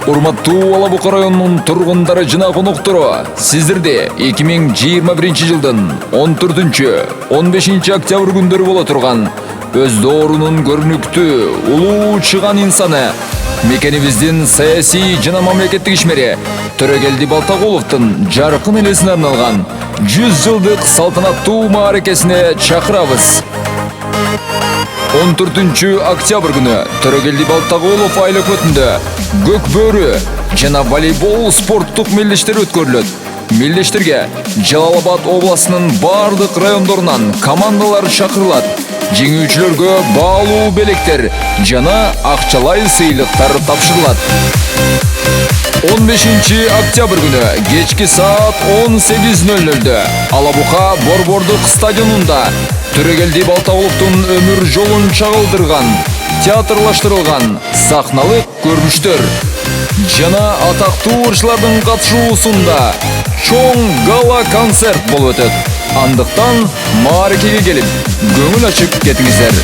Урматтуу Ала Бука районунун тургундары жана коноктору, сиздерде 2021 жылдын 14-15 октябрь күндөрү боло турган өз доорунун көрүнүктүү улуу чыган инсаны, мекенибиздин саясий жана мамлекеттик ишмери Төрөгелди Балтагуловдун жаркын элесине арналган 100 жылдык салтанаттуу мааракесине чакырабыз. 14 октябрь күнү Төрөгелди Балтагулов айлакөтүндө көк бөрү жана волейбол спорттук мелдештер өткөрүлөт. Мелдештерге Жалал-Абад областынын бардык райондорунан командалар чакырылат. Жеңүүчүлөргө баалуу белектер жана акчалай сыйлыктар тапшырылат. 15 октябрь күнү кечки саат 18:00 Ала Бука борбордук стадионунда Төрөгелди Балтагуловдун өмүр жолун чагылдырган, театрлаштырылган сахналык көрүнүштөр жана атактуу ырчылардын катышуусунда чоң гала-концерт болуп өтөт. Андыктан мааракеге келип, көңүл ачып кетиңиздер.